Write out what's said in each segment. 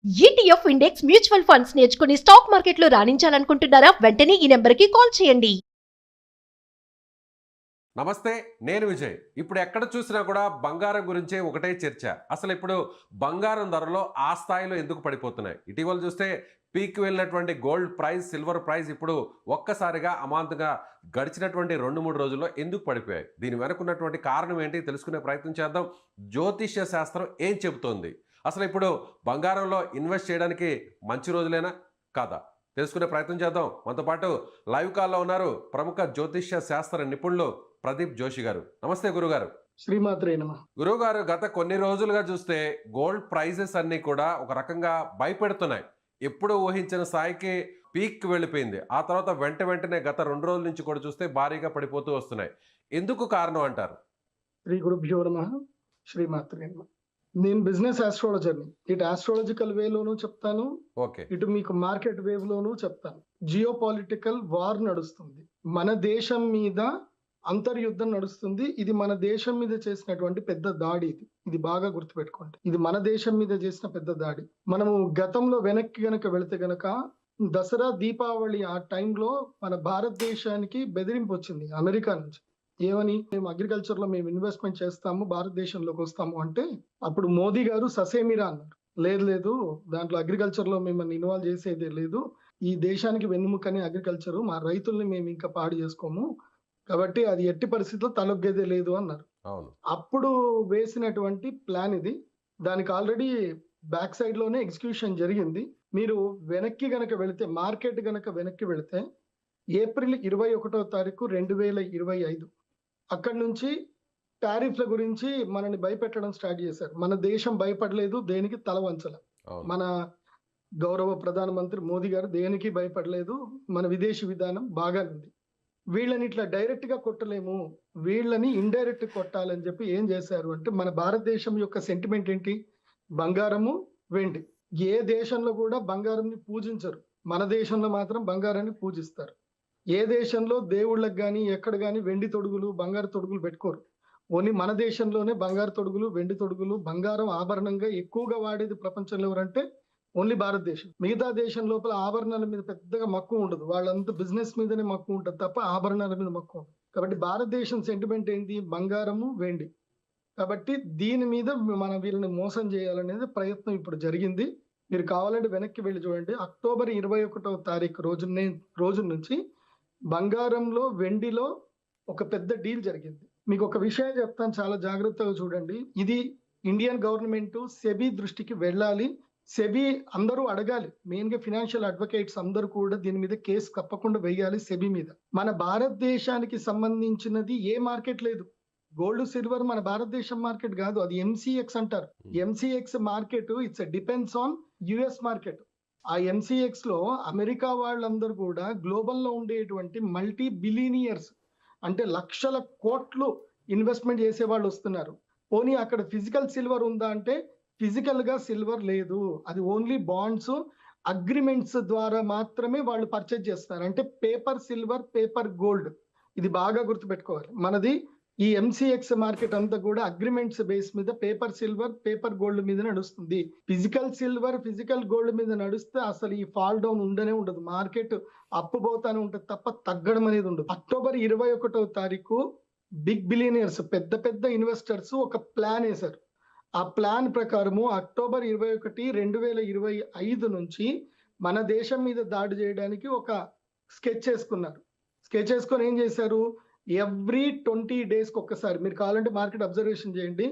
ETF index mutual funds నేర్చుకుని stock మార్కెట్లో రాణించాలనుకుంటున్నారా? వెంటనే ఈ నెంబర్కి కాల్ చేయండి. నమస్తే, నేను విజయ్. ఇప్పుడు ఎక్కడ చూసినా కూడా బంగారం గురించే ఒకటే చర్చ. అసలు ఇప్పుడు బంగారం ధరలో ఆ స్థాయిలో ఎందుకు పడిపోతున్నాయి? ఇటీవల చూస్తే పీక్ వెళ్ళినటువంటి గోల్డ్ ప్రైస్, సిల్వర్ ప్రైస్ ఇప్పుడు ఒక్కసారిగా అమాంతంగా గడిచినటువంటి 2-3 రోజుల్లో ఎందుకు పడిపోయాయి? దీని వెనుకున్నటువంటి కారణం ఏంటి తెలుసుకునే ప్రయత్నం చేద్దాం. జ్యోతిష్య శాస్త్రం ఏం చెబుతోంది? అసలు ఇప్పుడు బంగారంలో ఇన్వెస్ట్ చేయడానికి మంచి రోజులేనా కాదా తెలుసుకునే ప్రయత్నం చేద్దాం. మనతో పాటు లైవ్ కాల్లో ఉన్నారు ప్రముఖ జ్యోతిష్య శాస్త్ర నిపుణులు ప్రదీప్ జోషి గారు. నమస్తే గురుగారు. శ్రీమాత్రే నమః. గురుగారు, గత కొన్ని రోజులుగా చూస్తే గోల్డ్ ప్రైజెస్ అన్ని కూడా ఒక రకంగా భయపెడుతున్నాయి. ఎప్పుడు ఊహించిన స్థాయికి పీక్ వెళ్ళిపోయింది. ఆ తర్వాత వెంటనే గత 2 రోజుల నుంచి కూడా చూస్తే భారీగా పడిపోతూ వస్తున్నాయి. ఎందుకు కారణం అంటారు? శ్రీ గురుభ్యో నమః. శ్రీమాత్రే నమః. నేను బిజినెస్ ఆస్ట్రాలజర్ని. ఇటు ఆస్ట్రాలజికల్ వేలోనూ చెప్తాను, ఓకే. ఇటు మీకు మార్కెట్ వేవ్ లోనూ చెప్తాను. జియో పొలిటికల్ వార్ నడుస్తుంది, మన దేశం మీద అంతర్యుద్ధం నడుస్తుంది. ఇది మన దేశం మీద చేసినటువంటి పెద్ద దాడి. ఇది బాగా గుర్తుపెట్టుకోండి. ఇది మన దేశం మీద చేసిన పెద్ద దాడి. మనము గతంలో వెనక్కి గనక వెళితే గనక దసరా దీపావళి ఆ టైంలో మన భారతదేశానికి బెదిరింపు వచ్చింది అమెరికా నుంచి. ఏమని? మేము అగ్రికల్చర్ లో మేము ఇన్వెస్ట్మెంట్ చేస్తాము, భారతదేశంలోకి వస్తాము అంటే అప్పుడు మోదీ గారు ససేమిరా అన్నారు. లేదు, దాంట్లో అగ్రికల్చర్ లో మిమ్మల్ని ఇన్వాల్వ్ చేసేదే లేదు. ఈ దేశానికి వెన్నుముకనే అగ్రికల్చర్, మా రైతుల్ని మేము ఇంకా పాడు చేసుకోము, కాబట్టి అది ఎట్టి పరిస్థితుల్లో తలొగ్గేదే లేదు అన్నారు. అప్పుడు వేసినటువంటి ప్లాన్ ఇది. దానికి ఆల్రెడీ బ్యాక్ సైడ్ లోనే ఎగ్జిక్యూషన్ జరిగింది. మీరు వెనక్కి గనక వెళితే, మార్కెట్ గనక వెనక్కి వెళితే ఏప్రిల్ 21వ తారీఖు 2025 అక్కడి నుంచి టారిఫ్ల గురించి మనని భయపెట్టడం స్టార్ట్ చేశారు. మన దేశం భయపడలేదు, దేనికి తల వంచల. మన గౌరవ ప్రధానమంత్రి మోదీ గారు దేనికి భయపడలేదు. మన విదేశీ విధానం బాగానే ఉంది. వీళ్ళని ఇట్లా డైరెక్ట్ గా కొట్టలేము, వీళ్ళని ఇండైరెక్ట్ కొట్టాలని చెప్పి ఏం చేశారు అంటే, మన భారతదేశం యొక్క సెంటిమెంట్ ఏంటి? బంగారము, వెండి. ఏ దేశంలో కూడా బంగారంని పూజించరు, మన దేశంలో మాత్రం బంగారాన్ని పూజిస్తారు. ఏ దేశంలో దేవుళ్ళకి కానీ ఎక్కడ కానీ వెండి తొడుగులు, బంగారు తొడుగులు పెట్టుకోరు. ఓన్లీ మన దేశంలోనే బంగారు తొడుగులు, వెండి తొడుగులు, బంగారం ఆభరణంగా ఎక్కువగా వాడేది ప్రపంచంలో ఎవరంటే ఓన్లీ భారతదేశం. మిగతా దేశం లోపల ఆభరణాల మీద పెద్దగా మక్కువ ఉండదు, వాళ్ళంతా బిజినెస్ మీదనే మక్కువ ఉంటుంది తప్ప ఆభరణాల మీద మక్కువ ఉండదు. కాబట్టి భారతదేశం సెంటిమెంట్ ఏంటి? బంగారము, వెండి. కాబట్టి దీని మీద మనం వీళ్ళని మోసం చేయాలనేది ప్రయత్నం ఇప్పుడు జరిగింది. మీరు కావాలంటే వెనక్కి వెళ్ళి చూడండి. అక్టోబర్ 21వ తారీఖు రోజు నుంచి బంగారంలో, వెండిలో ఒక పెద్ద డీల్ జరిగింది. మీకు ఒక విషయం చెప్తాను, చాలా జాగ్రత్తగా చూడండి. ఇది ఇండియన్ గవర్నమెంట్ సెబీ దృష్టికి వెళ్ళాలి. సెబీ అందరూ అడగాలి. మెయిన్ గా ఫినాన్షియల్ అడ్వకేట్స్ అందరూ కూడా దీని మీద కేసు తప్పకుండా వేయాలి సెబీ మీద. మన భారతదేశానికి సంబంధించినది ఏ మార్కెట్ లేదు. గోల్డ్, సిల్వర్ మన భారతదేశం మార్కెట్ కాదు, అది ఎంసీఎక్స్ అంటారు. MCX market it's depends on US market. ఆ ఎంసీఎక్స్ లో అమెరికా వాళ్ళందరూ కూడా గ్లోబల్ లో ఉండేటువంటి మల్టీ బిలియనియర్స్, అంటే లక్షల కోట్లు ఇన్వెస్ట్మెంట్ చేసే వాళ్ళు వస్తున్నారు. పోనీ అక్కడ ఫిజికల్ సిల్వర్ ఉందా అంటే ఫిజికల్ గా సిల్వర్ లేదు, అది ఓన్లీ బాండ్స్, అగ్రిమెంట్స్ ద్వారా మాత్రమే వాళ్ళు పర్చేజ్ చేస్తారు. అంటే పేపర్ సిల్వర్, పేపర్ గోల్డ్. ఇది బాగా గుర్తుపెట్టుకోవాలి. మనది ఈ ఎంసీఎక్స్ మార్కెట్ అంతా కూడా అగ్రిమెంట్స్ బేస్ మీద పేపర్ సిల్వర్, పేపర్ గోల్డ్ మీద నడుస్తుంది. ఫిజికల్ సిల్వర్, ఫిజికల్ గోల్డ్ మీద నడుస్తే అసలు ఈ ఫాల్ డౌన్ ఉండనే ఉండదు. మార్కెట్ అప్పు పోతానే ఉంటుంది తప్ప తగ్గడం అనేది ఉండదు. అక్టోబర్ 21వ తారీఖు బిగ్ బిలియనియర్స్, పెద్ద పెద్ద ఇన్వెస్టర్స్ ఒక ప్లాన్ వేశారు. ఆ ప్లాన్ ప్రకారము అక్టోబర్ 21, 2025 నుంచి మన దేశం మీద దాడి చేయడానికి ఒక స్కెచ్ వేసుకున్నారు. స్కెచ్ వేసుకొని ఏం చేశారు? ఎవ్రీ 20 days ఒక్కసారి, మీరు కావాలంటే మార్కెట్ అబ్జర్వేషన్ చేయండి,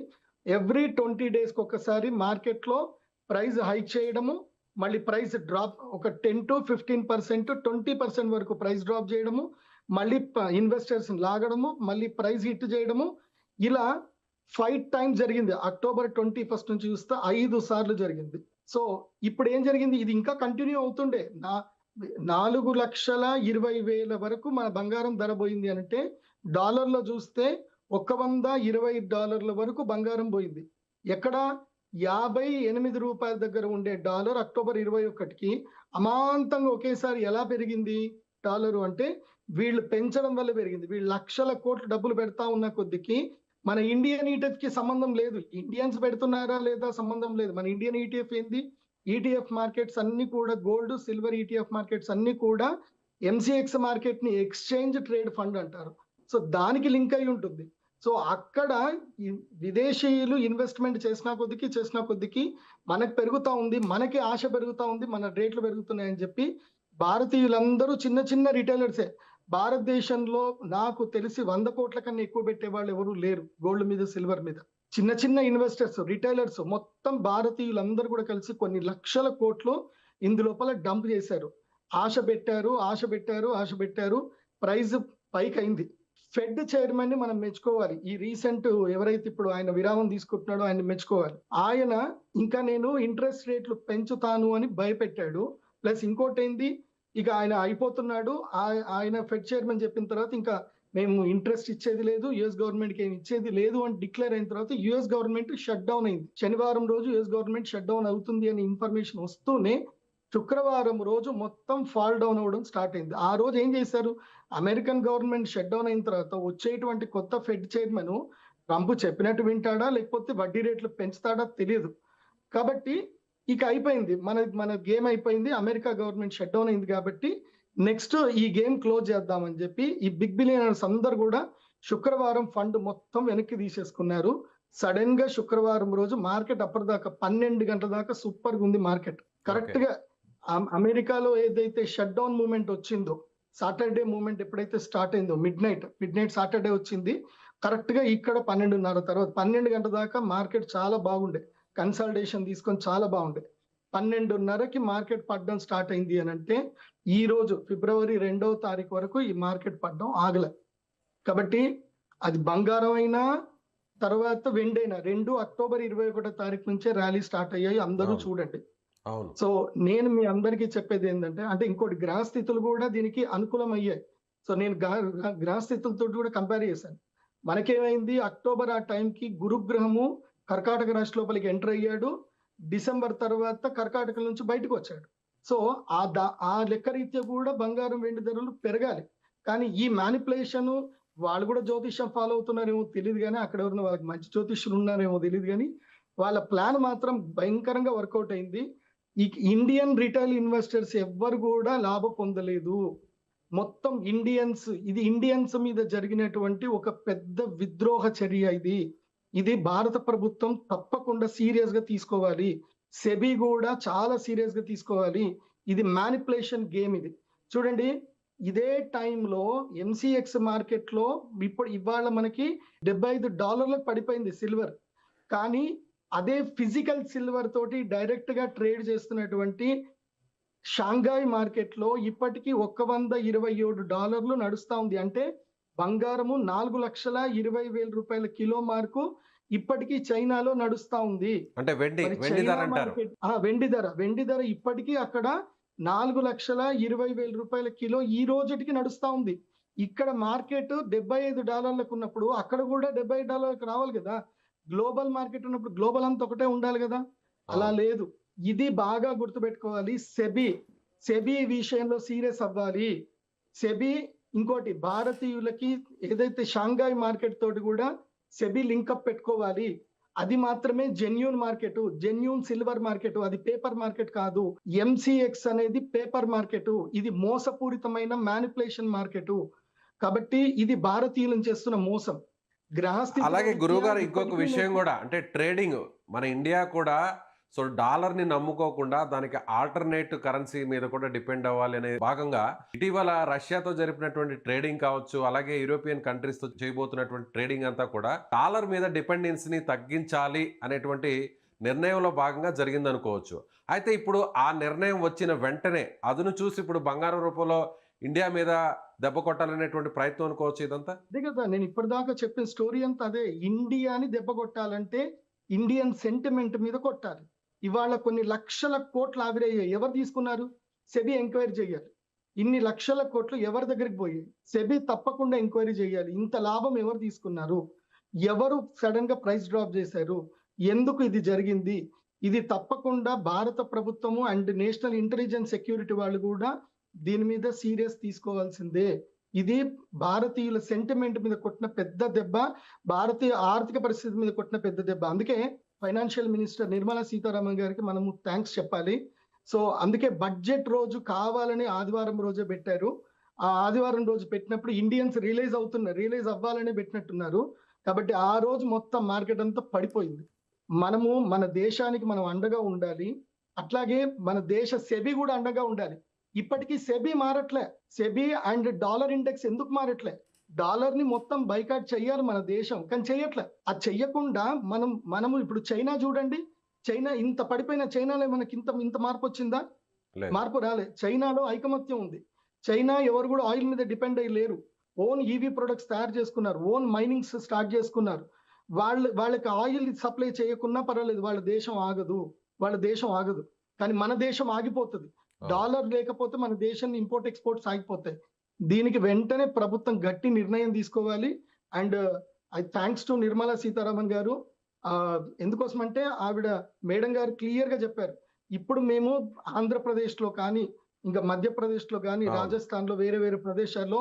ఎవ్రీ 20 days ఒక్కసారి మార్కెట్ లో ప్రైస్ హైక్ చేయడము, మళ్ళీ ప్రైస్ డ్రాప్, ఒక 10 to 15%, 20% వరకు ప్రైస్ డ్రాప్ చేయడము, మళ్ళీ ఇన్వెస్టర్స్ లాగడము, మళ్ళీ ప్రైస్ హిట్ చేయడము. ఇలా 5 times జరిగింది. అక్టోబర్ 21 నుంచి చూస్తే 5 సార్లు జరిగింది. సో ఇప్పుడు ఏం జరిగింది? ఇది ఇంకా కంటిన్యూ అవుతుండే. 4,20,000 వరకు మన బంగారం ధర పోయింది అంటే, డాలర్లో చూస్తే $120 వరకు బంగారం పోయింది. ఎక్కడ? 58 రూపాయల దగ్గర ఉండే డాలర్ అక్టోబర్ 21కి అమాంతంగా ఒకేసారి ఎలా పెరిగింది డాలరు అంటే, వీళ్ళు పెంచడం వల్ల పెరిగింది. వీళ్ళు లక్షల కోట్లు డబ్బులు పెడతా ఉన్న కొద్దికి మన ఇండియన్ ఈటీఎఫ్ కి సంబంధం లేదు. ఇండియన్స్ పెడుతున్నారా లేదా సంబంధం లేదు. మన ఇండియన్ ఈటీఎఫ్ ఏంది? ఈటీఎఫ్ మార్కెట్స్ అన్ని కూడా గోల్డ్ సిల్వర్ ఈటీఎఫ్ మార్కెట్స్ అన్ని కూడా ఎంసీఎక్స్ మార్కెట్ ని ఎక్స్చేంజ్ ట్రేడ్ ఫండ్ అంటారు. సో దానికి లింక్ అయి ఉంటుంది. సో అక్కడ ఈ విదేశీయులు ఇన్వెస్ట్మెంట్ చేసిన కొద్దికి మనకు పెరుగుతా ఉంది, మనకి ఆశ పెరుగుతా ఉంది, మన రేట్లు పెరుగుతున్నాయని చెప్పి భారతీయులందరూ చిన్న చిన్న రిటైలర్సే. భారతదేశంలో నాకు తెలిసి 100 కోట్ల కన్నా ఎక్కువ పెట్టే వాళ్ళు ఎవరు లేరు గోల్డ్ మీద సిల్వర్ మీద. చిన్న చిన్న ఇన్వెస్టర్స్ రిటైలర్స్ మొత్తం భారతీయులందరూ కూడా కలిసి కొన్ని లక్షల కోట్లు ఇందులోపల డంప్ చేశారు. ఆశ పెట్టారు, ప్రైస్ పైకి అయింది. ఫెడ్ చైర్మన్ ని మనం మెచ్చుకోవాలి. ఈ రీసెంట్ ఎవరైతే ఇప్పుడు ఆయన విరామం తీసుకుంటున్నాడో ఆయన మెచ్చుకోవాలి. ఆయన ఇంకా నేను ఇంట్రెస్ట్ రేట్లు పెంచుతాను అని భయపెట్టాడు. ప్లస్ ఇంకోటి ఏంది, ఇక ఆయన అయిపోతున్నాడు. ఆయన ఫెడ్ చైర్మన్ చెప్పిన తర్వాత ఇంకా మేము ఇంట్రెస్ట్ ఇచ్చేది లేదు, యుఎస్ గవర్నమెంట్ కి ఏమి ఇచ్చేది లేదు అని డిక్లేర్ అయిన తర్వాత యుఎస్ గవర్నమెంట్ షట్ డౌన్ అయింది. శనివారం రోజు యుఎస్ గవర్నమెంట్ షట్ డౌన్ అవుతుంది అని ఇన్ఫర్మేషన్ వస్తూనే శుక్రవారం రోజు మొత్తం ఫాల్ డౌన్ అవ్వడం స్టార్ట్ అయింది. ఆ రోజు ఏం చేశారు, అమెరికన్ గవర్నమెంట్ షట్ డౌన్ అయిన తర్వాత వచ్చేటువంటి కొత్త ఫెడ్ చైర్మన్ ట్రంప్ చెప్పినట్టు వింటాడా లేకపోతే వడ్డీ రేట్లు పెంచుతాడా తెలియదు. కాబట్టి ఇక అయిపోయింది, మన గేమ్ అయిపోయింది. అమెరికా గవర్నమెంట్ షట్ డౌన్ అయింది కాబట్టి నెక్స్ట్ ఈ గేమ్ క్లోజ్ చేద్దామని చెప్పి ఈ బిగ్ బిలియనర్స్ అందరు కూడా శుక్రవారం ఫండ్ మొత్తం వెనక్కి తీసేసుకున్నారు. సడన్ గా శుక్రవారం రోజు మార్కెట్ అప్పటిదాకా 12 గంటల దాకా సూపర్ గా ఉంది మార్కెట్. కరెక్ట్ గా అమెరికాలో ఏదైతే షట్ డౌన్ మూమెంట్ వచ్చిందో, సాటర్డే మూమెంట్ ఎప్పుడైతే స్టార్ట్ అయిందో మిడ్ నైట్ సాటర్డే వచ్చింది. కరెక్ట్ గా ఇక్కడ 12:30 తర్వాత 12 గంటల దాకా మార్కెట్ చాలా బాగుండే, కన్సల్టేషన్ తీసుకొని చాలా బాగుండే. 12:30కి మార్కెట్ పడడం స్టార్ట్ అయింది అని అంటే ఈ రోజు ఫిబ్రవరి 2వ తారీఖు వరకు ఈ మార్కెట్ పడడం ఆగలే. కాబట్టి అది బంగారం అయినా తర్వాత వెండి అయినా రెండు అక్టోబర్ 21వ తారీఖు నుంచే ర్యాలీ స్టార్ట్ అయ్యాయి. అందరూ చూడండి. సో నేను మీ అందరికీ చెప్పేది ఏంటంటే, అంటే ఇంకోటి గ్రహ స్థితులు కూడా దీనికి అనుకూలం అయ్యాయి. సో నేను గ్రహ స్థితులతో కూడా కంపేర్ చేశాను. మనకేమైంది, అక్టోబర్ ఆ టైంకి గురుగ్రహము కర్కాటక రాశి లోపలికి ఎంటర్ అయ్యాడు. డిసెంబర్ తర్వాత కర్కాటక నుంచి బయటకు వచ్చాడు. సో ఆ లెక్క రీత్యా కూడా బంగారం వెండి ధరలు పెరగాలి. కానీ ఈ మ్యానిపులేషన్ వాళ్ళు కూడా జ్యోతిష్యం ఫాలో అవుతున్నారేమో తెలియదు, కానీ అక్కడ ఎవరైనా వాళ్ళకి మంచి జ్యోతిష్యులు ఉన్నారేమో తెలియదు, కానీ వాళ్ళ ప్లాన్ మాత్రం భయంకరంగా వర్కౌట్ అయింది. ఈ ఇండియన్ రిటైల్ ఇన్వెస్టర్స్ ఎవ్వరు కూడా లాభం పొందలేదు. మొత్తం ఇండియన్స్ మీద జరిగినటువంటి ఒక పెద్ద విద్రోహ చర్య ఇది భారత ప్రభుత్వం తప్పకుండా సీరియస్ గా తీసుకోవాలి. సెబీ కూడా చాలా సీరియస్ గా తీసుకోవాలి. ఇది మ్యానిపులేషన్ గేమ్. ఇది చూడండి, ఇదే టైంలో ఎంసీఎక్స్ మార్కెట్ లో ఇవాళ మనకి $75 పడిపోయింది సిల్వర్. కానీ అదే ఫిజికల్ సిల్వర్ తోటి డైరెక్ట్ గా ట్రేడ్ చేస్తున్నటువంటి షాంఘాయ్ మార్కెట్ లో ఇప్పటికీ $127 నడుస్తా ఉంది. అంటే బంగారము 4,20,000 రూపాయల కిలో మార్కు ఇప్పటికీ చైనాలో నడుస్తా ఉంది. అంటే వెండి ధర ఇప్పటికీ అక్కడ 4,20,000 రూపాయల కిలో ఈ రోజుకి నడుస్తా ఉంది. ఇక్కడ మార్కెట్ $75 ఉన్నప్పుడు అక్కడ కూడా $70 రావాలి కదా. గ్లోబల్ మార్కెట్ ఉన్నప్పుడు గ్లోబల్ అంతా ఒకటే ఉండాలి కదా, అలా లేదు. ఇది బాగా గుర్తుపెట్టుకోవాలి. సెబీ విషయంలో సీరియస్ అవ్వాలి. సెబీ ఇంకోటి భారతీయులకి ఏదైతే షాంఘాయ్ మార్కెట్ తోటి కూడా సెబీ లింకప్ పెట్టుకోవాలి. అది మాత్రమే genuine market, genuine silver market, అది పేపర్ మార్కెట్ కాదు. ఎంసీఎక్స్ అనేది పేపర్ మార్కెట్, ఇది మోసపూరితమైన మ్యానిపులేషన్ మార్కెట్. కాబట్టి ఇది భారతీయులను చేస్తున్న మోసం. అలాగే గురువు గారు ఇంకొక విషయం కూడా, అంటే ట్రేడింగ్ మన ఇండియా కూడా సో డాలర్ ని నమ్ముకోకుండా దానికి ఆల్టర్నేటివ్ కరెన్సీ మీద కూడా డిపెండ్ అవ్వాలి అనే భాగంగా ఇటీవల రష్యాతో జరిపినటువంటి ట్రేడింగ్ కావచ్చు, అలాగే యూరోపియన్ కంట్రీస్ తో చేయబోతున్నటువంటి ట్రేడింగ్ అంతా కూడా డాలర్ మీద డిపెండెన్సీని తగ్గించాలి అనేటువంటి నిర్ణయంలో భాగంగా జరిగింది అనుకోవచ్చు. అయితే ఇప్పుడు ఆ నిర్ణయం వచ్చిన వెంటనే అదును చూసి ఇప్పుడు బంగారం రూపంలో ఇండియా మీద దెబ్బ కొట్టాలనేటువంటి ప్రయత్నం అనుకోవచ్చు ఇదంతా. అదే కదా నేను ఇప్పటిదాకా చెప్పిన స్టోరీ అంతా అదే. ఇండియాని దెబ్బ కొట్టాలంటే ఇండియన్ సెంటిమెంట్ మీద కొట్టాలి. ఇవాళ కొన్ని లక్షల కోట్లు ఆవిరయ్యాయి. ఎవరు తీసుకున్నారు? సెబీ ఎంక్వైరీ చేయాలి. ఇన్ని లక్షల కోట్లు ఎవరి దగ్గరికి పోయాయి? సెబీ తప్పకుండా ఎంక్వైరీ చేయాలి. ఇంత లాభం ఎవరు తీసుకున్నారు? ఎవరు సడన్ గా ప్రైస్ డ్రాప్ చేశారు? ఎందుకు ఇది జరిగింది? ఇది తప్పకుండా భారత ప్రభుత్వము అండ్ నేషనల్ ఇంటెలిజెన్స్ సెక్యూరిటీ వాళ్ళు కూడా దీని మీద సీరియస్ తీసుకోవాల్సిందే. ఇది భారతీయుల సెంటిమెంట్ మీద కొట్టిన పెద్ద దెబ్బ, భారతీయ ఆర్థిక పరిస్థితి మీద కొట్టిన పెద్ద దెబ్బ. అందుకే ఫైనాన్షియల్ మినిస్టర్ నిర్మలా సీతారామన్ గారికి మనము థ్యాంక్స్ చెప్పాలి. సో అందుకే బడ్జెట్ రోజు కావాలని ఆదివారం రోజే పెట్టారు. ఆ ఆదివారం రోజు పెట్టినప్పుడు ఇండియన్స్ రియలైజ్ అవ్వాలని పెట్టినట్టున్నారు. కాబట్టి ఆ రోజు మొత్తం మార్కెట్ అంతా పడిపోయింది. మనము మన దేశానికి మనం అండగా ఉండాలి. అట్లాగే మన దేశ సెబీ కూడా అండగా ఉండాలి. ఇప్పటికీ సెబీ మారట్లే. సెబీ అండ్ డాలర్ ఇండెక్స్ ఎందుకు మారట్లే? డాలర్ ని మొత్తం బైకాట్ చెయ్యాలి మన దేశం, కానీ చెయ్యట్లే. అది చెయ్యకుండా మనము ఇప్పుడు చైనా చూడండి. చైనా ఇంత పడిపోయిన చైనాలో మనకి ఇంత మార్పు వచ్చిందా? మార్పు రాలే. చైనాలో ఐకమత్యం ఉంది. చైనా ఎవరు కూడా ఆయిల్ మీద డిపెండ్ అయ్యి లేరు. ఓన్ ఈవీ ప్రొడక్ట్స్ తయారు చేసుకున్నారు. ఓన్ మైనింగ్స్ స్టార్ట్ చేసుకున్నారు. వాళ్ళకి ఆయిల్ సప్లై చేయకున్నా పర్వాలేదు, వాళ్ళ దేశం ఆగదు. కానీ మన దేశం ఆగిపోతుంది. డాలర్ లేకపోతే మన దేశం ఇంపోర్ట్ ఎక్స్పోర్ట్స్ ఆగిపోతాయి. దీనికి వెంటనే ప్రభుత్వం గట్టి నిర్ణయం తీసుకోవాలి. And I thanks to Nirmala Sitharaman గారు. ఎందుకోసమంటే ఆవిడ మేడం గారు క్లియర్ గా చెప్పారు. ఇప్పుడు మేము ఆంధ్రప్రదేశ్ లో కానీ, ఇంకా మధ్యప్రదేశ్ లో కానీ, రాజస్థాన్ లో వేరే ప్రదేశాల్లో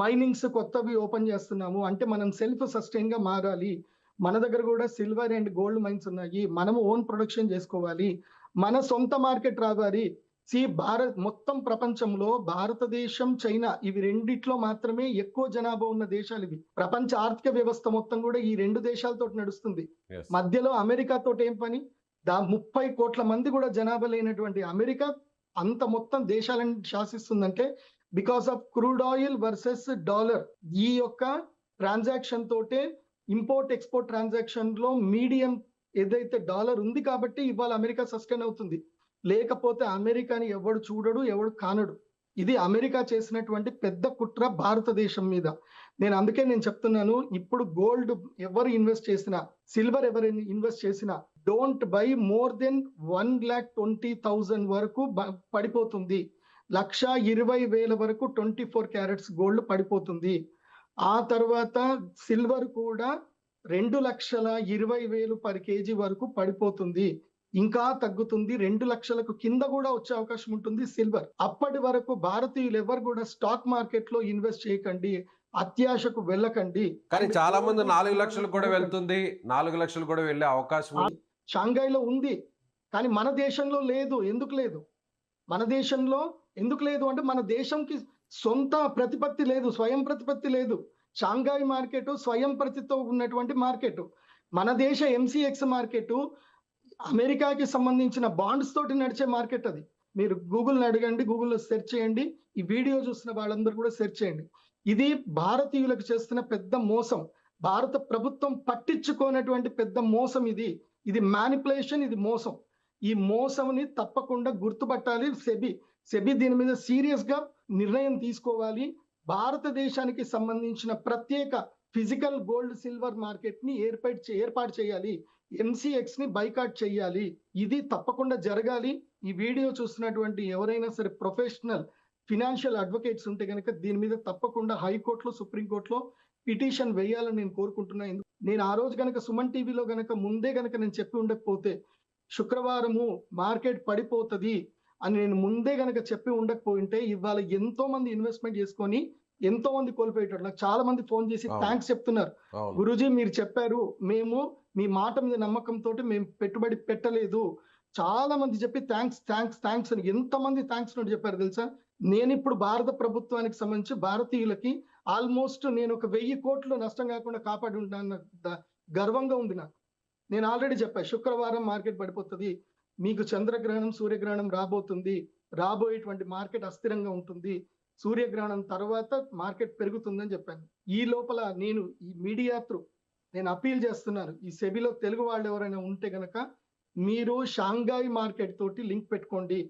మైనింగ్స్ కొత్తవి ఓపెన్ చేస్తున్నాము. అంటే మనం సెల్ఫ్ సస్టైన్ గా మారాలి. మన దగ్గర కూడా సిల్వర్ అండ్ గోల్డ్ మైన్స్ ఉన్నాయి. మనము ఓన్ ప్రొడక్షన్ చేసుకోవాలి. మన సొంత మార్కెట్ రావాలి. మొత్తం ప్రపంచంలో భారతదేశం, చైనా ఇవి రెండిట్లో మాత్రమే ఎక్కువ జనాభా ఉన్న దేశాలు ఇవి. ప్రపంచ ఆర్థిక వ్యవస్థ మొత్తం కూడా ఈ రెండు దేశాలతో నడుస్తుంది. మధ్యలో అమెరికా తోటి ఏం పని? 30 కోట్ల మంది కూడా జనాభా లేనటువంటి అమెరికా అంత మొత్తం దేశాలను శాసిస్తుందంటే because of crude oil versus dollar. ఈ యొక్క ట్రాన్సాక్షన్ తోటే ఇంపోర్ట్ ఎక్స్పోర్ట్ ట్రాన్సాక్షన్ లో మీడియం ఏదైతే డాలర్ ఉంది కాబట్టి ఇవాళ అమెరికా సస్టైన్ అవుతుంది. లేకపోతే అమెరికాని ఎవడు చూడడు, ఎవడు కానడు. ఇది అమెరికా చేసినటువంటి పెద్ద కుట్ర భారతదేశం మీద. అందుకే నేను చెప్తున్నాను, ఇప్పుడు గోల్డ్ ఎవరు ఇన్వెస్ట్ చేసినా, సిల్వర్ ఎవరు ఇన్వెస్ట్ చేసినా డోంట్ బై మోర్ దెన్ 1,20,000 వరకు పడిపోతుంది. 1,20,000 వరకు 24 క్యారెట్స్ గోల్డ్ పడిపోతుంది. ఆ తర్వాత సిల్వర్ కూడా 2,20,000 పర్ కేజీ వరకు పడిపోతుంది. ఇంకా తగ్గుతుంది. 2 లక్షలకు కింద కూడా వచ్చే అవకాశం ఉంటుంది సిల్వర్. అప్పటి వరకు భారతీయులు ఎవరు కూడా స్టాక్ మార్కెట్ లో ఇన్వెస్ట్ చేయకండి, అత్యాశకు వెళ్ళకండి. కానీ చాలా మంది 4 లక్షలు కూడా వెళ్తుంది, 4 లక్షలు కూడా వెళ్ళే అవకాశం ఉంది. షాంఘైలో ఉంది, కానీ మన దేశంలో లేదు. ఎందుకు లేదు? మన దేశంలో ఎందుకు లేదు అంటే మన దేశంకి సొంత ప్రతిపత్తి లేదు, స్వయం ప్రతిపత్తి లేదు. షాంఘై మార్కెట్ స్వయం ప్రతితో ఉన్నటువంటి మార్కెట్. మన దేశ ఎంసీఎక్స్ మార్కెట్ అమెరికాకి సంబంధించిన బాండ్స్ తోటి నడిచే మార్కెట్. అది మీరు గూగుల్ అడగండి, గూగుల్లో సెర్చ్ చేయండి. ఈ వీడియో చూస్తున్న వాళ్ళందరూ కూడా సెర్చ్ చేయండి. ఇది భారతీయులకు చేస్తున్న పెద్ద మోసం. భారత ప్రభుత్వం పట్టించుకోనటువంటి పెద్ద మోసం ఇది. ఇది మ్యానిపులేషన్, ఇది మోసం. ఈ మోసంని తప్పకుండా గుర్తుపట్టాలి. సెబీ దీని మీద సీరియస్ గా నిర్ణయం తీసుకోవాలి. భారతదేశానికి సంబంధించిన ప్రత్యేక ఫిజికల్ గోల్డ్ సిల్వర్ మార్కెట్ ని ఏర్పాటు చేయాలి. ఎంసీఎక్స్ ని బైకాట్ చేయాలి. ఇది తప్పకుండా జరగాలి. ఈ వీడియో చూస్తున్నటువంటి ఎవరైనా సరే ప్రొఫెషనల్ ఫినాన్షియల్ అడ్వకేట్స్ ఉంటే గనక దీని మీద తప్పకుండా హైకోర్టులో, సుప్రీంకోర్టులో పిటిషన్ వేయాలని నేను కోరుకుంటున్నాను. నేను ఆ రోజు గనక సుమన్ టీవీలో గనక ముందే గనక నేను చెప్పి ఉండకపోతే, శుక్రవారము మార్కెట్ పడిపోతుంది అని నేను ముందే గనక చెప్పి ఉండకపోయింటే ఇవాళ ఎంతో మంది ఇన్వెస్ట్మెంట్ చేసుకొని ఎంతో మంది కోల్పోయేటట్టు. నాకు చాలా మంది ఫోన్ చేసి థ్యాంక్స్ చెప్తున్నారు. గురూజీ మీరు చెప్పారు, మేము మీ మాట మీద నమ్మకంతో మేము పెట్టుబడి పెట్టలేదు. చాలా మంది చెప్పి థ్యాంక్స్ అని ఎంతమంది థ్యాంక్స్ నోటి చెప్పారు తెలుసా? నేను ఇప్పుడు భారత ప్రభుత్వానికి సంబంధించి భారతీయులకి ఆల్మోస్ట్ నేను 1,000 కోట్లు నష్టం కాకుండా కాపాడి ఉంటాను. గర్వంగా ఉంది నాకు. నేను ఆల్రెడీ చెప్పాను, శుక్రవారం మార్కెట్ పడిపోతుంది, మీకు చంద్రగ్రహణం, సూర్యగ్రహణం రాబోతుంది, రాబోయేటువంటి మార్కెట్ అస్థిరంగా ఉంటుంది, సూర్యగ్రహణం తర్వాత మార్కెట్ పెరుగుతుందని చెప్పాను. ఈ లోపల నేను ఈ మీడియా త్రూ నేను అపీల్ చేస్తున్నాను, ఈ సెబీలో తెలుగు వాళ్ళు ఎవరైనా ఉంటే గనక మీరు షాంఘై మార్కెట్ తోటి లింక్ పెట్టుకోండి.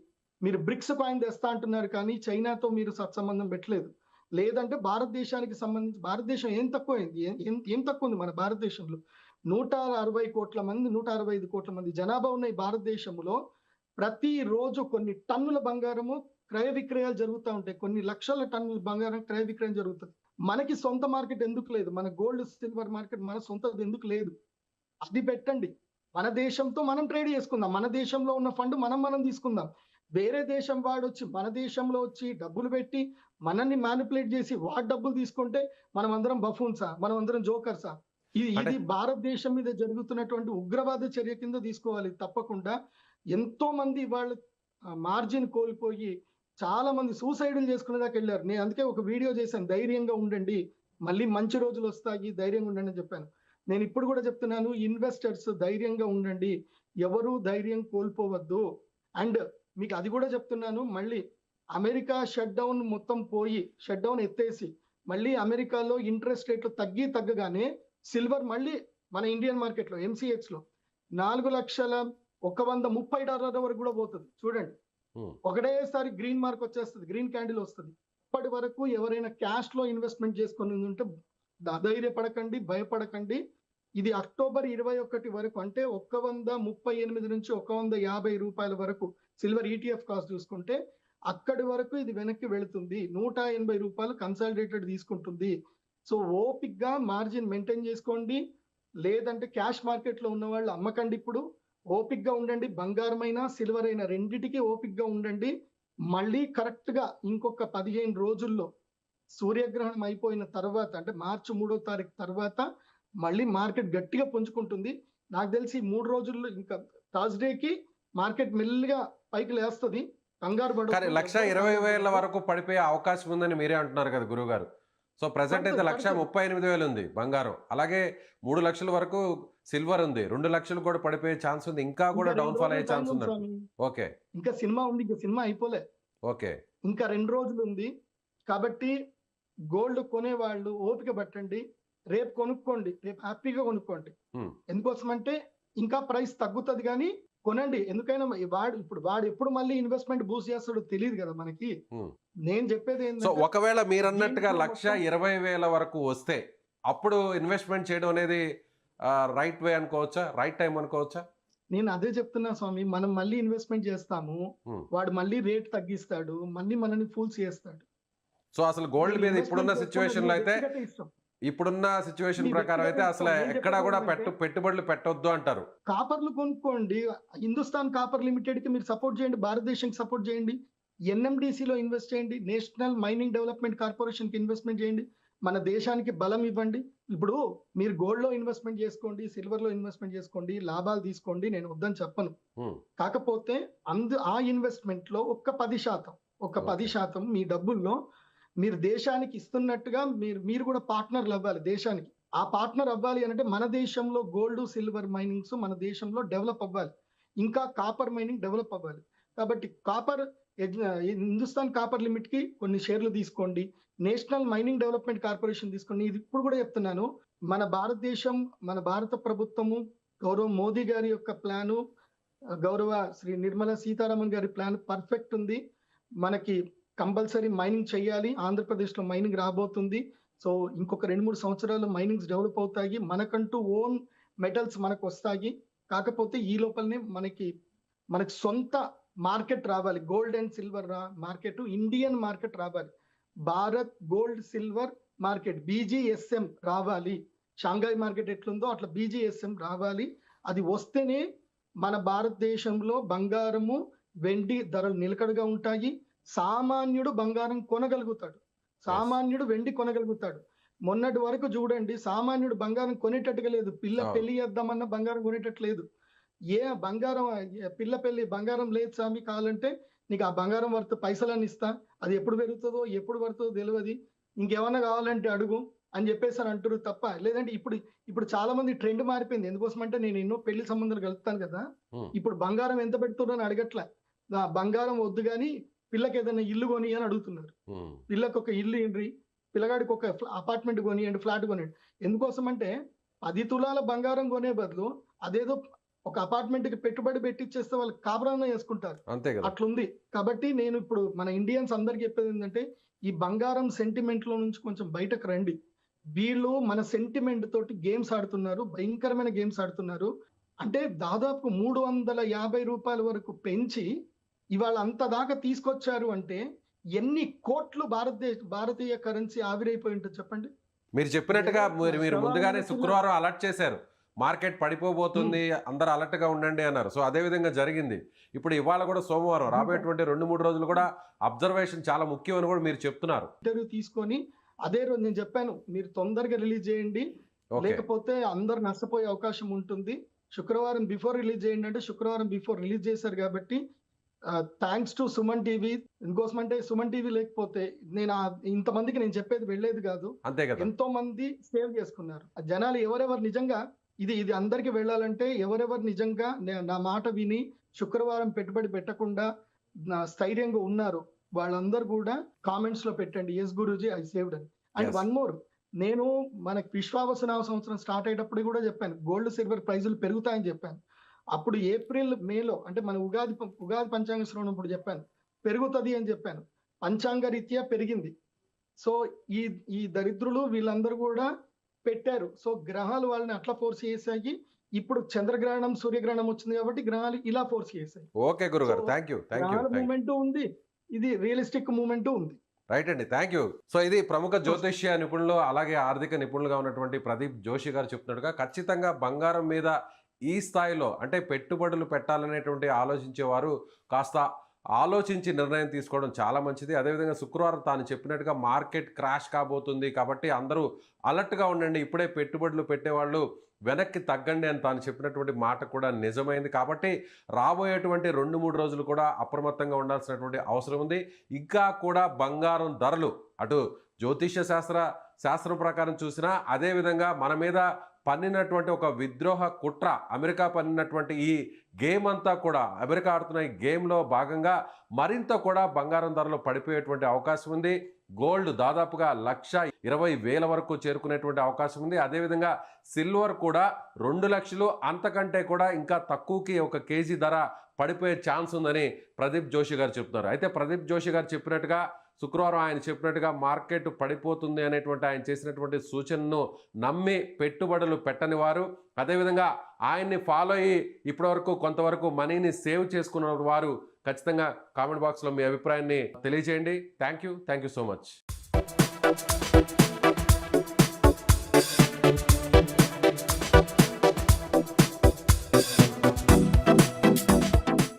మీరు బ్రిక్స్ కాయిన్ తెస్తా అంటున్నారు కానీ చైనాతో మీరు సత్సంబంధం పెట్టలేదు. లేదంటే భారతదేశానికి సంబంధించి భారతదేశం ఏం తక్కువైంది? ఏం తక్కువ ఉంది మన భారతదేశంలో? 160 కోట్ల మంది, 165 కోట్ల మంది జనాభా ఉన్న ఈ భారతదేశంలో ప్రతిరోజు కొన్ని టన్నుల బంగారము క్రయ విక్రయాలు జరుగుతూ ఉంటాయి. కొన్ని లక్షల టన్నుల బంగారం క్రయ విక్రయం జరుగుతుంది. మనకి సొంత మార్కెట్ ఎందుకు లేదు? మన గోల్డ్ సిల్వర్ మార్కెట్ మన సొంతది ఎందుకు లేదు? అది పెట్టండి. మన దేశంతో మనం ట్రేడ్ చేసుకుందాం. మన దేశంలో ఉన్న ఫండ్ మనం తీసుకుందాం. వేరే దేశం వాడు వచ్చి మన దేశంలో వచ్చి డబ్బులు పెట్టి మనల్ని మ్యానిపులేట్ చేసి వాడు డబ్బులు తీసుకుంటే మనం అందరం బఫూన్సా, మనం అందరం జోకర్సా? అంటే ఇది భారతదేశం మీద జరుగుతున్నటువంటి ఉగ్రవాద చర్య కింద తీసుకోవాలి తప్పకుండా. ఎంతో మంది వాళ్ళు మార్జిన్ కోల్పోయి చాలా మంది సూసైడ్లు చేసుకునే దాకా వెళ్ళారు. నేను అందుకే ఒక వీడియో చేశాను, ధైర్యంగా ఉండండి, మళ్ళీ మంచి రోజులు వస్తాయి, ధైర్యంగా ఉండండి అని చెప్పాను. నేను ఇప్పుడు కూడా చెప్తున్నాను, ఇన్వెస్టర్స్ ధైర్యంగా ఉండండి, ఎవరు ధైర్యం కోల్పోవద్దు. అండ్ మీకు అది కూడా చెప్తున్నాను, మళ్ళీ అమెరికా షట్ డౌన్ మొత్తం పోయి షట్ డౌన్ ఎత్తేసి మళ్ళీ అమెరికాలో ఇంట్రెస్ట్ రేట్లు తగ్గగానే సిల్వర్ మళ్ళీ మన ఇండియన్ మార్కెట్లో MCX లో $4,130 వరకు కూడా పోతుంది. చూడండి, ఒకటేసారి గ్రీన్ మార్క్ వచ్చేస్తుంది, గ్రీన్ క్యాండిల్ వస్తుంది. ఇప్పటి వరకు ఎవరైనా క్యాష్ లో ఇన్వెస్ట్మెంట్ చేసుకొని ఉంటే ధైర్యపడకండి, భయపడకండి. ఇది అక్టోబర్ 21 వరకు, అంటే 138 నుంచి 150 రూపాయల వరకు సిల్వర్ ETF కాస్ట్ చూసుకుంటే అక్కడి వరకు ఇది వెనక్కి వెళుతుంది. 180 రూపాయలు కన్సాలిడేటెడ్ తీసుకుంటుంది. సో ఓపిక్ గా మార్జిన్ మెయింటైన్ చేసుకోండి, లేదంటే క్యాష్ మార్కెట్ లో ఉన్న వాళ్ళు అమ్మకండి. ఇప్పుడు ఓపిక్ గా ఉండండి, బంగారం అయినా సిల్వర్ అయినా రెండిటికి ఓపిక్ గా ఉండండి. మళ్ళీ కరెక్ట్ గా ఇంకొక 15 రోజుల్లో సూర్యగ్రహణం అయిపోయిన తర్వాత, అంటే మార్చి 3వ తారీఖు తర్వాత మళ్ళీ మార్కెట్ గట్టిగా పుంజుకుంటుంది. నాకు తెలిసి 3 రోజుల్లో ఇంకా థర్స్డేకి మార్కెట్ మెల్లిగా పైకి లేస్తుంది. కంగారు కానీ పడదు. 1,20,000 వరకు పడిపోయే అవకాశం ఉందని మీరే అంటున్నారు కదా గురువు గారు. సో ప్రజెంట్ అయితే 1,38,000 ఉంది బంగారం, అలాగే 3 లక్షల వరకు సిల్వర్ ఉంది, 2 లక్షలు కూడా పడిపోయే ఛాన్స్ ఉంది, ఇంకా కూడా డౌన్ ఫాల్ అయ్యే ఛాన్స్ ఉంది. ఓకే, ఇంకా సినిమా ఉంది, ఇంకా సినిమా అయిపోలే, ఓకే, ఇంకా 2 రోజులు ఉంది. కాబట్టి గోల్డ్ కొనేవాళ్ళు ఓపిక పట్టండి, రేపు కొనుక్కోండి, రేపు హ్యాపీగా కొనుక్కోండి. ఎందుకోసం అంటే ఇంకా ప్రైస్ తగ్గుతుంది, కానీ కొనండి. ఎందుకైనా వాడు ఎప్పుడు మళ్ళీ ఇన్వెస్ట్మెంట్ బూస్ట్ చేస్తాడో తెలియదు కదా మనకి. నేను చెప్పేది సో ఏంటంటే, ఒకవేళ మీరు అన్నట్టుగా 1,20,000 వరకు వస్తే అప్పుడు ఇన్వెస్ట్మెంట్ చేయడం అనేది రైట్ వే అనుకోవచ్చా, రైట్ టైం అనుకోవచ్చా? నేను అదే చెప్తున్నా స్వామి, మనం మళ్ళీ ఇన్వెస్ట్మెంట్ చేస్తాము, వాడు మళ్ళీ రేట్ తగ్గిస్తాడు, మళ్ళీ మనని ఫూల్స్ చేస్తాడు. సో అసలు గోల్డ్ మీద ఇప్పుడున్న సిచ్యువేషన్ లో అయితే, ఇప్పుడున్న సిచ్యువేషన్ ప్రకారం అయితే అసలు ఎక్కడా కూడా పెట్టుబడులు పెట్టొద్దు అంటారు. కాపర్లు కొనుక్కోండి, హిందుస్థాన్ కాపర్ లిమిటెడ్ కి మీరు సపోర్ట్ చేయండి, భారతదేశానికి సపోర్ట్ చేయండి, NMDC లో ఇన్వెస్ట్ చేయండి, నేషనల్ మైనింగ్ డెవలప్మెంట్ కార్పొరేషన్ కి ఇన్వెస్ట్మెంట్ చేయండి, మన దేశానికి బలం ఇవ్వండి. ఇప్పుడు మీరు గోల్డ్ లో ఇన్వెస్ట్మెంట్ చేసుకోండి, సిల్వర్ లో ఇన్వెస్ట్మెంట్ చేసుకోండి, లాభాలు తీసుకోండి, నేను వద్దని చెప్పను. కాకపోతే ఆ ఇన్వెస్ట్మెంట్ లో ఒక 10% మీ డబ్బుల్లో మీరు దేశానికి ఇస్తున్నట్టుగా మీరు కూడా పార్ట్నర్లు అవ్వాలి దేశానికి. ఆ పార్ట్నర్ అవ్వాలి అంటే మన దేశంలో గోల్డ్ సిల్వర్ మైనింగ్స్ మన దేశంలో డెవలప్ అవ్వాలి, ఇంకా కాపర్ మైనింగ్ డెవలప్ అవ్వాలి. కాబట్టి హిందుస్థాన్ కాపర్ లిమిట్ కి కొన్ని షేర్లు తీసుకోండి, నేషనల్ మైనింగ్ డెవలప్మెంట్ కార్పొరేషన్ తీసుకోండి. ఇది ఇప్పుడు కూడా చెప్తున్నాను, మన భారతదేశం, మన భారత ప్రభుత్వము, గౌరవ మోదీ గారి యొక్క ప్లాను, గౌరవ శ్రీ నిర్మలా సీతారామన్ గారి ప్లాన్ పర్ఫెక్ట్ ఉంది. మనకి కంపల్సరీ మైనింగ్ చేయాలి, ఆంధ్రప్రదేశ్ లో మైనింగ్ రాబోతుంది. సో ఇంకొక 2-3 సంవత్సరాలు మైనింగ్స్ డెవలప్ అవుతాయి, మనకంటూ ఓన్ మెటల్స్ మనకు వస్తాయి. కాకపోతే ఈ లోపలనే మనకి సొంత మార్కెట్ రావాలి, gold and silver market, Indian market రావాలి, Bharat gold silver market BGSM రావాలి. షాంఘాయ్ మార్కెట్ ఎట్లుందో అట్లా BGSM రావాలి. అది వస్తేనే మన భారతదేశంలో బంగారము వెండి ధరలు నిలకడగా ఉంటాయి, సామాన్యుడు బంగారం కొనగలుగుతాడు, సామాన్యుడు వెండి కొనగలుగుతాడు. మొన్నటి వరకు చూడండి, సామాన్యుడు బంగారం కొనేటట్టుగా లేదు, పెళ్లి చేద్దామన్నా బంగారం కొనేటట్లేదు. పెళ్లి బంగారం లేదు స్వామి, కావాలంటే నీకు ఆ బంగారం వర్త్ పైసలన్నీ ఇస్తా, అది ఎప్పుడు పెరుగుతుందో ఎప్పుడు పడుతుందో తెలియదు, ఇంకేమన్నా కావాలంటే అడుగు అని చెప్పేసి అంటారు తప్ప. లేదంటే ఇప్పుడు చాలా మంది ట్రెండ్ మారిపోయింది. ఎందుకోసం అంటే నేను ఎన్నో పెళ్లి సంబంధాలు కలుపుతాను కదా, ఇప్పుడు బంగారం ఎంత పెడుతున్నారు అని అడగట్లే, బంగారం వద్దు కానీ పిల్లకి ఏదైనా ఇల్లు కొని అని అడుగుతున్నారు. పిల్లకి ఒక ఇల్లు ఏంటి, పిల్లగాడికి ఒక అపార్ట్మెంట్ కొనియండి, ఫ్లాట్ కొనియండి. ఎందుకోసం అంటే 10 తులాల బంగారం కొనే బదులు అదేదో ఒక అపార్ట్మెంట్ కి పెట్టుబడి పెట్టిచ్చేస్తే వాళ్ళు కాపురాన్న చేసుకుంటారు, అట్లుంది. కాబట్టి నేను ఇప్పుడు మన ఇండియన్స్ అందరికి చెప్పేది ఏంటంటే, ఈ బంగారం సెంటిమెంట్ లో నుంచి కొంచెం బయటకు రండి. వీళ్ళు మన సెంటిమెంట్ తోటి గేమ్స్ ఆడుతున్నారు, భయంకరమైన గేమ్స్ ఆడుతున్నారు. అంటే దాదాపు 350 రూపాయల వరకు పెంచి ఇవాళ అంత దాకా తీసుకొచ్చారు అంటే ఎన్ని కోట్లు భారతీయ కరెన్సీ ఆవిరైపోయి ఉంటుంది చెప్పండి. మీరు చెప్పినట్టుగా మీరు ముందుగానే శుక్రవారం అలర్ట్ చేశారు, మార్కెట్ పడిపోబోతుంది, అందరూ అలర్ట్ గా ఉండండి అన్నారు. సో అదే విధంగా జరిగింది. ఇప్పుడు ఇవాళ కూడా సోమవారం, రాబోయేటువంటి 2-3 రోజులు కూడా అబ్జర్వేషన్ చాలా ముఖ్యం అని కూడా మీరు చెప్తున్నారు. ఇంటర్వ్యూ తీసుకొని అదే రోజు నేను చెప్పాను, మీరు తొందరగా రిలీజ్ చేయండి, ఓకే. లేకపోతే అందరు నష్టపోయే అవకాశం ఉంటుంది. శుక్రవారం బిఫోర్ రిలీజ్ చేయండి అంటే శుక్రవారం బిఫోర్ రిలీజ్ చేశారు కాబట్టి థ్యాంక్స్ టు సుమన్ టీవీ. ఇంకోసం అంటే సుమన్ టీవీ లేకపోతే నేను ఇంతమందికి నేను చెప్పేది వెళ్ళేది కాదు. అంతే కదా. ఎంతో మంది సేవ్ చేసుకున్నారు. ఆ జనాలు ఎవరెవరు నిజంగా ఇది అందరికి వెళ్ళాలంటే ఎవరెవరు నిజంగా నా మాట విని శుక్రవారం పెట్టుబడి పెట్టకుండా స్థైర్యంగా ఉన్నారు వాళ్ళందరూ కూడా కామెంట్స్ లో పెట్టండి ఎస్ గురూజీ ఐ సేవ్డ్ అని. And Yes. వన్ మోర్, నేను మనకి విశ్వావసనామ సంవత్సరం స్టార్ట్ అయ్యేటప్పుడు కూడా చెప్పాను గోల్డ్ సిల్వర్ ప్రైజులు పెరుగుతాయని చెప్పాను. అప్పుడు ఏప్రిల్ మేలో అంటే మన ఉగాది పంచాంగ శ్రవణం ఇప్పుడు చెప్పాను పెరుగుతుంది అని చెప్పాను. పంచాంగ రీత్యా పెరిగింది. సో ఈ దరిద్రులు వీళ్ళందరూ కూడా పెట్టారు. సో గ్రహాలు వాళ్ళని అట్లా ఫోర్స్ చేసాయి. ఇప్పుడు చంద్రగ్రహణం సూర్యగ్రహణం వచ్చింది కాబట్టి గ్రహాలు ఇలా ఫోర్స్ చేసాయి. ఓకే గురుగారు, So, థ్యాంక్ యూ. గ్రహాల మూమెంట్ ఉంది, ఇది రియలిస్టిక్ మూమెంట్ ఉంది. రైట్ అండి, థ్యాంక్ యూ. సో ఇది ప్రముఖ జ్యోతిష్య నిపుణులు అలాగే ఆర్థిక నిపుణులుగా ఉన్నటువంటి ప్రదీప్ జోషి గారు చెప్తున్నట్టుగా ఖచ్చితంగా బంగారం మీద ఈ స్థాయిలో అంటే పెట్టుబడులు పెట్టాలనేటువంటి ఆలోచించేవారు కాస్త ఆలోచించి నిర్ణయం తీసుకోవడం చాలా మంచిది. అదేవిధంగా శుక్రవారం తాను చెప్పినట్టుగా మార్కెట్ క్రాష్ కాబోతుంది కాబట్టి అందరూ అలర్ట్గా ఉండండి, ఇప్పుడే పెట్టుబడులు పెట్టేవాళ్ళు వెనక్కి తగ్గండి అని తాను చెప్పినటువంటి మాట కూడా నిజమైంది. కాబట్టి రాబోయేటువంటి 2-3 రోజులు కూడా అప్రమత్తంగా ఉండాల్సినటువంటి అవసరం ఉంది. ఇంకా కూడా బంగారం ధరలు అటు జ్యోతిష్య శాస్త్రం ప్రకారం చూసినా అదేవిధంగా మన మీద పన్నినటువంటి ఒక విద్రోహ కుట్ర, అమెరికా పన్నినటువంటి ఈ గేమ్ అంతా కూడా అమెరికా ఆడుతున్న ఈ గేమ్లో భాగంగా మరింత కూడా బంగారం ధరలు పడిపోయేటువంటి అవకాశం ఉంది. గోల్డ్ దాదాపుగా 1,20,000 వరకు చేరుకునేటువంటి అవకాశం ఉంది. అదేవిధంగా సిల్వర్ కూడా 2 లక్షలు అంతకంటే కూడా ఇంకా తక్కువకి ఒక కేజీ ధర పడిపోయే ఛాన్స్ ఉందని ప్రదీప్ జోషి గారు చెప్తున్నారు. అయితే ప్రదీప్ జోషి గారు చెప్పినట్టుగా శుక్రవారం ఆయన చెప్పినట్టుగా మార్కెట్ పడిపోతుంది అనేటువంటి ఆయన చేసినటువంటి సూచనను నమ్మి పెట్టుబడులు పెట్టని వారు, అదేవిధంగా ఆయన్ని ఫాలో అయ్యి ఇప్పటివరకు కొంతవరకు మనీని సేవ్ చేసుకున్న వారు ఖచ్చితంగా కామెంట్ బాక్స్లో మీ అభిప్రాయాన్ని తెలియజేయండి. Thank you so much.